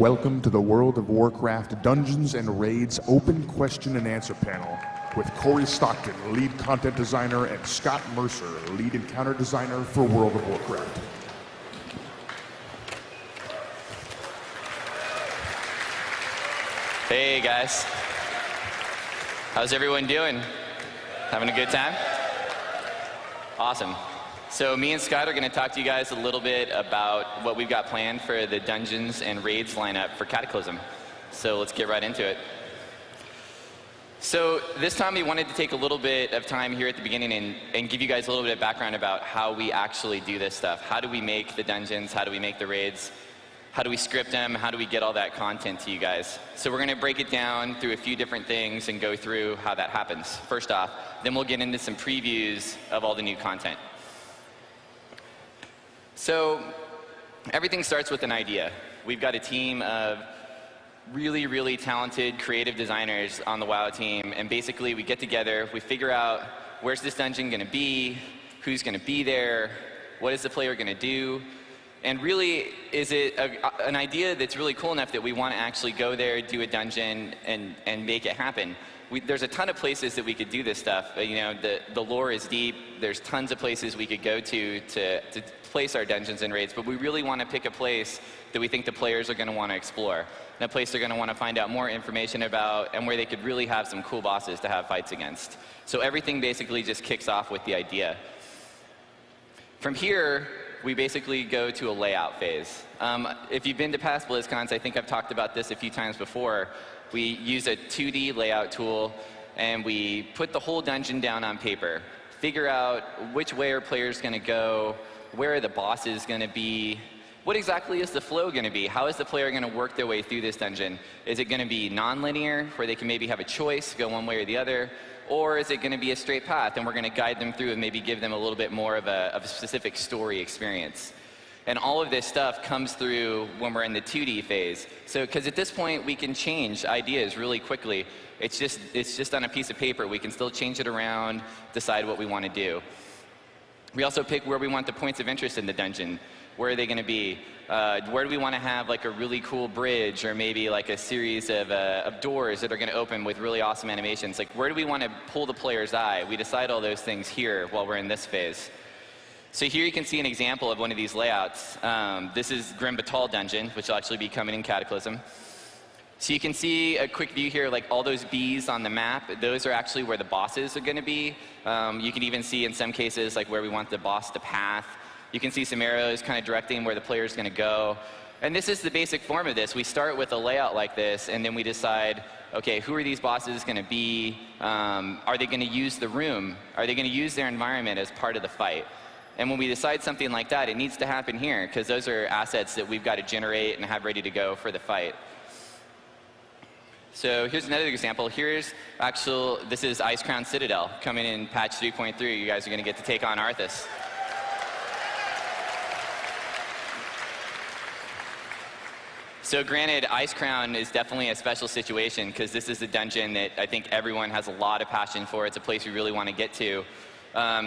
welcome to the World of Warcraft Dungeons and Raids Open Question and Answer Panel with Corey Stockton, lead content designer, and Scott Mercer, lead encounter designer for World of Warcraft. Hey guys, how's everyone doing? Having a good time? Awesome. So me and Scott are going to talk to you guys a little bit about what we've got planned for the Dungeons and Raids lineup for Cataclysm. So let's get right into it. So this time we wanted to take a little bit of time here at the beginning and give you guys a little bit of background about how we actually do this stuff. How do we make the dungeons? How do we make the raids? How do we script them? How do we get all that content to you guys? So we're going to break it down through a few different things and go through how that happens, first off. Then we'll get into some previews of all the new content. So everything starts with an idea. We've got a team of really, really talented creative designers on the WoW team, and basically we get together, we figure out where's this dungeon going to be, who's going to be there, what is the player going to do, and really is it an idea that's really cool enough that we want to actually go there, do a dungeon, and make it happen. There's a ton of places that we could do this stuff. You know, the lore is deep. There's tons of places we could go to place our dungeons and raids, but we really want to pick a place that we think the players are going to want to explore, and a place they're going to want to find out more information about, and where they could really have some cool bosses to have fights against. So everything basically just kicks off with the idea. From here, we basically go to a layout phase. If you've been to past Blizzcons, I think I've talked about this a few times before. We use a 2D layout tool, and we put the whole dungeon down on paper. Figure out which way are players going to go, where are the bosses going to be, what exactly is the flow going to be, how is the player going to work their way through this dungeon? Is it going to be non-linear, where they can maybe have a choice, go one way or the other, or is it going to be a straight path, and we're going to guide them through and maybe give them a little bit more of a specific story experience? And all of this stuff comes through when we're in the 2D phase. So, because at this point, we can change ideas really quickly. It's just on a piece of paper. We can still change it around, decide what we want to do. We also pick where we want the points of interest in the dungeon. Where are they going to be? Where do we want to have like a really cool bridge, or maybe like a series of doors that are going to open with really awesome animations? Like, where do we want to pull the player's eye? We decide all those things here while we're in this phase. So here you can see an example of one of these layouts. This is Grim Batal Dungeon, which will actually be coming in Cataclysm. So you can see a quick view here, like all those bees on the map, those are actually where the bosses are going to be. You can even see in some cases like where we want the boss to path. You can see some arrows kind of directing where the player is going to go. And this is the basic form of this. We start with a layout like this, and then we decide, okay, who are these bosses going to be? Are they going to use the room? Are they going to use their environment as part of the fight? And when we decide something like that, it needs to happen here, because those are assets that we've got to generate and have ready to go for the fight. So here's another example. This is Icecrown Citadel coming in patch 3.3. You guys are going to get to take on Arthas. So granted, Icecrown is definitely a special situation, because this is a dungeon that I think everyone has a lot of passion for. It's a place we really want to get to.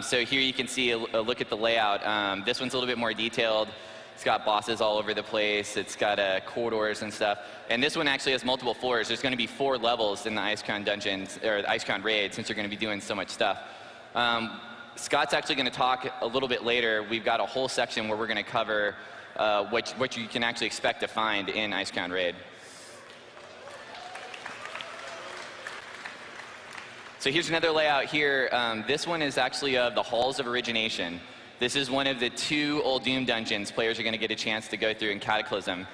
So here you can see a look at the layout. This one's a little bit more detailed. It's got bosses all over the place. It's got corridors and stuff. And this one actually has multiple floors. There's going to be 4 levels in the Icecrown dungeons, or the Icecrown raid, since you're going to be doing so much stuff. Scott's actually going to talk a little bit later. We've got a whole section where we're going to cover what you can actually expect to find in Icecrown raid. So here's another layout here. This one is actually of the Halls of Origination. This is one of the 2 Old Doom dungeons players are going to get a chance to go through in Cataclysm.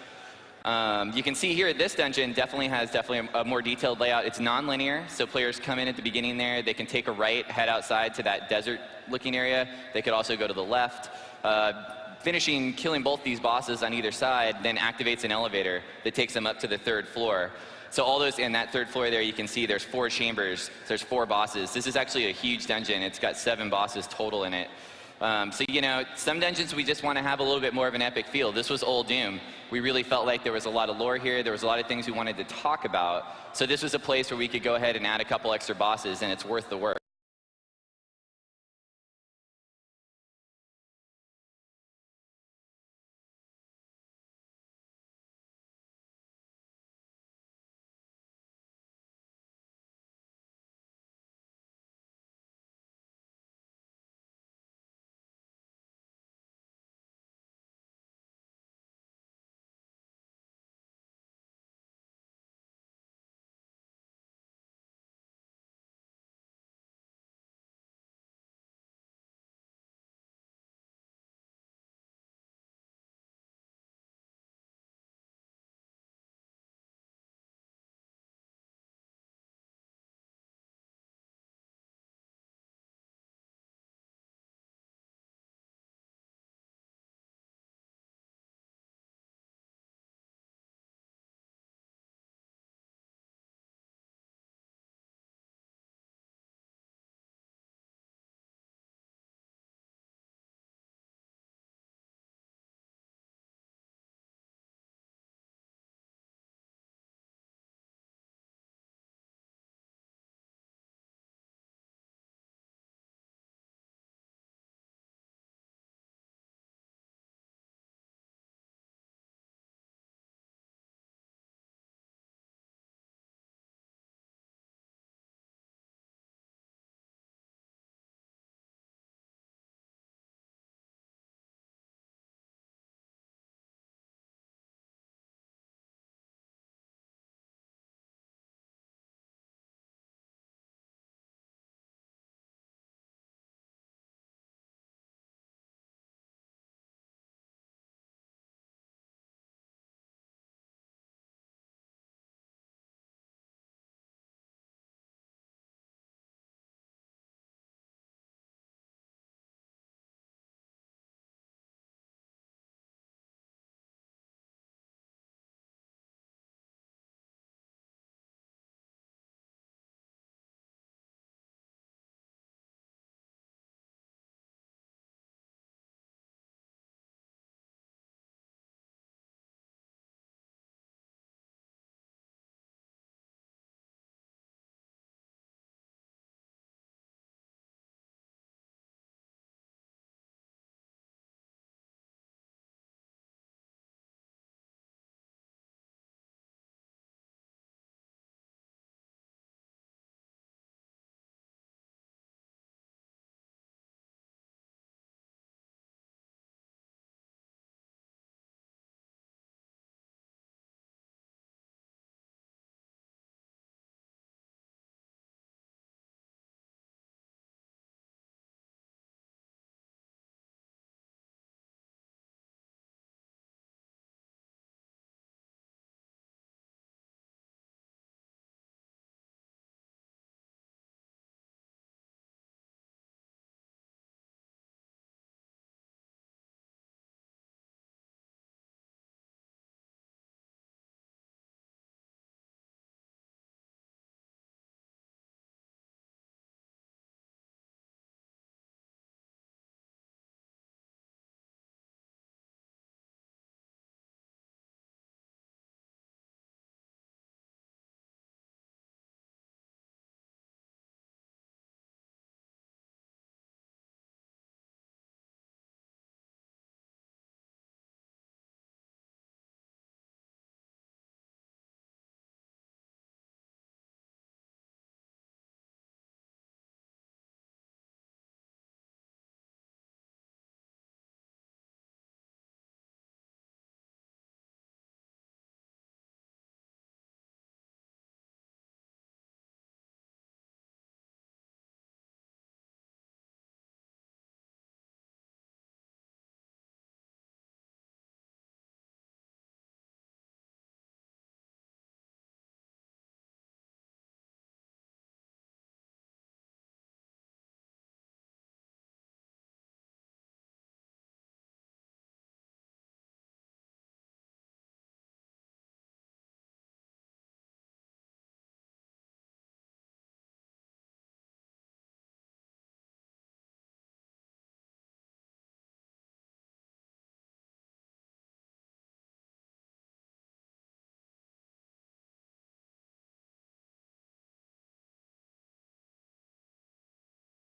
You can see here this dungeon has a more detailed layout. It's non-linear, so players come in at the beginning there. They can take a right, head outside to that desert-looking area. They could also go to the left. Killing both these bosses on either side then activates an elevator that takes them up to the 3rd floor. So all those in that 3rd floor there, you can see there's 4 chambers. So there's 4 bosses. This is actually a huge dungeon. It's got 7 bosses total in it. So, you know, some dungeons we just want to have a little bit more of an epic feel. This was Old Doom. We really felt like there was a lot of lore here. There was a lot of things we wanted to talk about. So this was a place where we could go ahead and add a couple extra bosses, and it's worth the work.